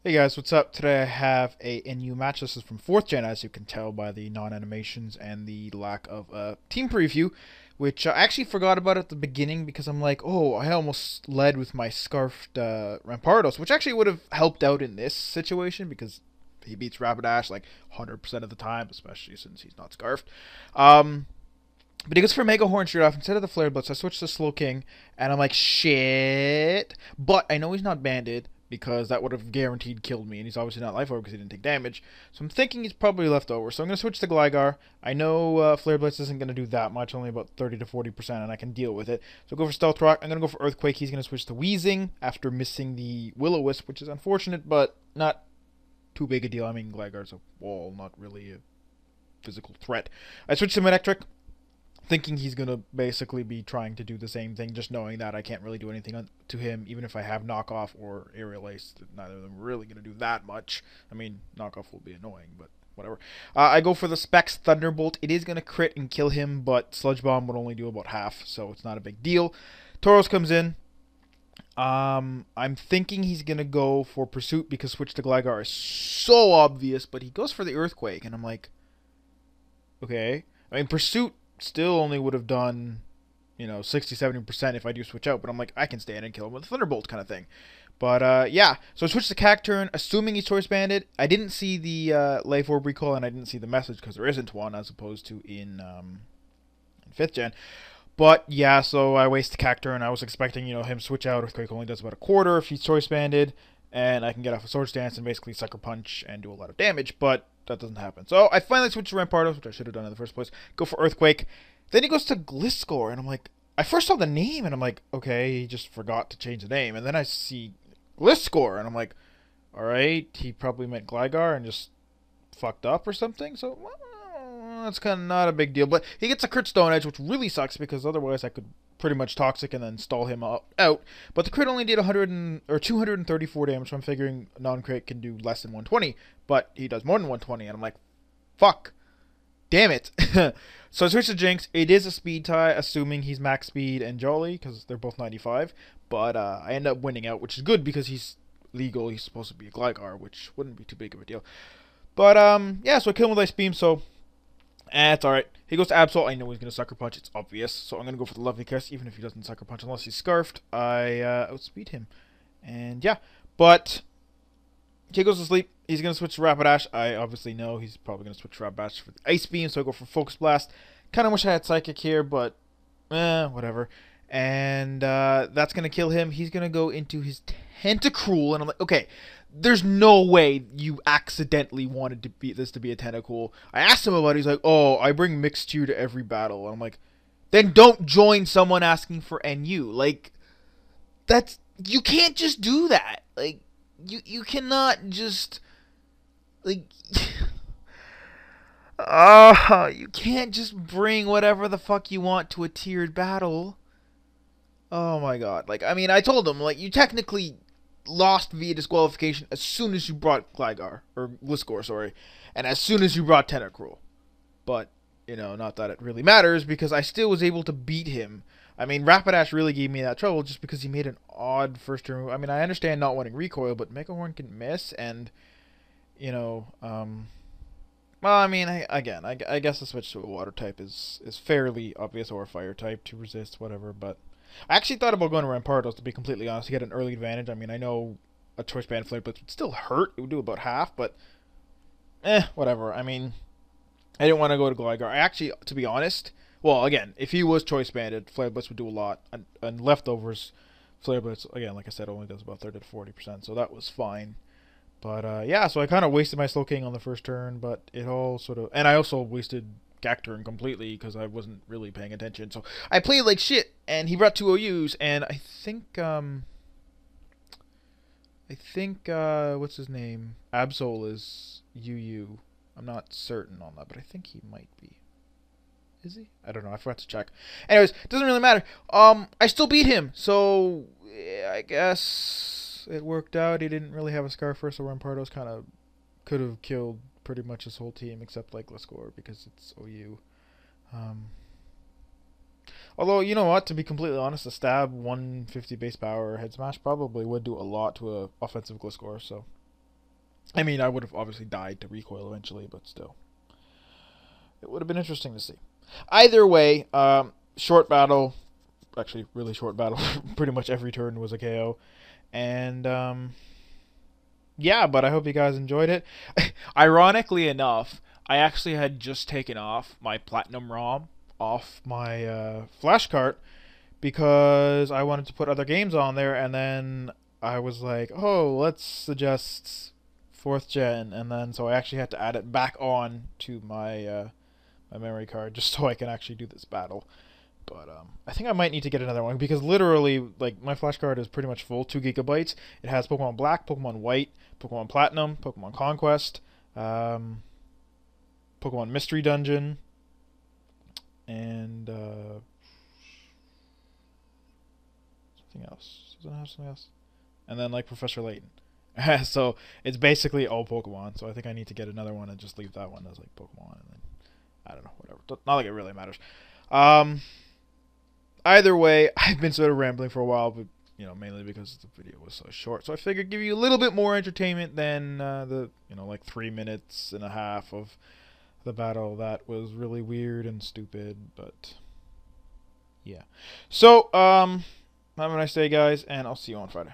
Hey guys, what's up? Today I have a NU match. This is from 4th gen, as you can tell by the non-animations and the lack of a team preview, which I actually forgot about at the beginning because I'm like, oh, I almost led with my scarfed Rampardos, which actually would have helped out in this situation because he beats Rapidash like 100% of the time, especially since he's not scarfed. But he goes for Mega Horn Shoot Off instead of the Flare Blitz. I switched to Slow King, and I'm like, shit. But I know he's not banded because that would have guaranteed killed me, and he's obviously not life over because he didn't take damage. So I'm thinking he's probably left over. So I'm going to switch to Gligar. I know Flare Blitz isn't going to do that much, only about 30 to 40%, and I can deal with it. So I'll go for Stealth Rock. I'm going to go for Earthquake. He's going to switch to Wheezing after missing the Will-O-Wisp, which is unfortunate, but not too big a deal. I mean, Gligar's a wall, not really a physical threat. I switch to Electric, thinking he's going to basically be trying to do the same thing, just knowing that I can't really do anything to him, even if I have Knockoff or Aerial Ace. Neither of them are really going to do that much. I mean, Knockoff will be annoying, but whatever. I go for the Specs Thunderbolt. It is going to crit and kill him, but Sludge Bomb would only do about half, so it's not a big deal. Tauros comes in. I'm thinking he's going to go for Pursuit because Switch to Gligar is so obvious, but he goes for the Earthquake, and I'm like, okay. I mean, Pursuit still only would have done, 60-70% if I do switch out, but I'm like, I can stand and kill him with a Thunderbolt kind of thing. But yeah, so I switched to Cacturn, assuming he's Choice Banded. I didn't see the Life Orb recall, and I didn't see the message because there isn't one, as opposed to in 5th gen. But yeah, so I wasted Cacturn. I was expecting, him switch out. Earthquake only does about a quarter if he's Choice Banded, and I can get off a Sword Stance and basically Sucker Punch and do a lot of damage, but that doesn't happen. So I finally switched to Rampardos, which I should have done in the first place. Go for Earthquake. Then he goes to Gliscor, and I'm like, I first saw the name, and I'm like, okay, he just forgot to change the name. And then I see Gliscor, and I'm like, alright, he probably meant Gligar and just fucked up or something. So that's kind of not a big deal. But he gets a crit Stone Edge, which really sucks because otherwise I could pretty much Toxic and then stall him out. But the crit only did 234 damage, so I'm figuring non-crit can do less than 120. But he does more than 120, and I'm like, fuck. Damn it. So I switch to Jinx. It is a speed tie, assuming he's max speed and Jolly, because they're both 95. But I end up winning out, which is good because he's legal. He's supposed to be a Gligar, which wouldn't be too big of a deal. But yeah, so I kill him with Ice Beam, so it's alright. He goes to Absol. I know he's going to Sucker Punch. It's obvious. So I'm going to go for the Lovely Kiss, even if he doesn't Sucker Punch unless he's Scarfed. I outspeed him. And yeah, but he goes to sleep. He's going to switch to Rapidash. I obviously know he's probably going to switch to Rapidash for the Ice Beam, so I go for Focus Blast. Kind of wish I had Psychic here, but whatever. And that's going to kill him. He's going to go into his Tentacruel, and I'm like, okay, there's no way you accidentally wanted to be this to be a Tentacool. I asked him about it. He's like, oh, I bring Mixture to every battle. And I'm like, then don't join someone asking for NU. Like, that's, you can't just do that. Like, you cannot just, like, you can't just bring whatever the fuck you want to a tiered battle. Oh my god. Like, I mean, I told him, like, you technically lost via disqualification as soon as you brought Gligar, or Gliscor, sorry, and as soon as you brought Tentacruel. But, not that it really matters, because I still was able to beat him. I mean, Rapidash really gave me that trouble just because he made an odd first turn move. I mean, I understand not wanting recoil, but Mega Horn can miss, and, well, I mean, I guess the switch to a water type is fairly obvious, or a fire type to resist, whatever, but I actually thought about going to Rampardos, to be completely honest, to get an early advantage. I mean, I know a Choice Band Flare Blitz would still hurt. It would do about half, but whatever. I mean, I didn't want to go to Gligar. I actually, to be honest, well, again, if he was Choice Banded, Flare Blitz would do a lot. And leftovers, Flare Blitz, again, like I said, only does about 30 to 40%, so that was fine. But yeah, so I kind of wasted my Slow King on the first turn, but it all sort of... And I also wasted Cacturn completely because I wasn't really paying attention. So I played like shit, and he brought 2 OUs, and I think, what's his name? Absol is UU. I'm not certain on that, but I think he might be. Is he? I don't know. I forgot to check. Anyways, doesn't really matter. I still beat him, so yeah, I guess it worked out. He didn't really have a Scar first, so Rampardos kind of could have killed pretty much his whole team except like Gliscor because it's OU. Although, you know what, to be completely honest, a stab, 150 base power head smash probably would do a lot to a offensive Gliscor, so I mean, I would have obviously died to recoil eventually, but still. It would have been interesting to see. Either way, short battle. Actually, really short battle. Pretty much every turn was a KO. And, yeah, but I hope you guys enjoyed it. Ironically enough, I actually had just taken off my Platinum ROM off my flash cart because I wanted to put other games on there, and then I was like, oh, let's suggest fourth gen, and then so I actually had to add it back on to my memory card just so I can actually do this battle. But I think I might need to get another one because literally, like, my flash card is pretty much full, 2 GB. It has Pokemon Black, Pokemon White, Pokemon Platinum, Pokemon Conquest, Pokemon Mystery Dungeon, and something else. Does it have something else? And then like Professor Layton. So it's basically all Pokemon. So I think I need to get another one and just leave that one as like Pokemon, and then I don't know, whatever. Not like it really matters. Um, Either way, I've been sort of rambling for a while, but mainly because the video was so short. So I figured give you a little bit more entertainment than the like 3 minutes and a half of the battle that was really weird and stupid. But yeah. So have a nice day, guys, and I'll see you on Friday.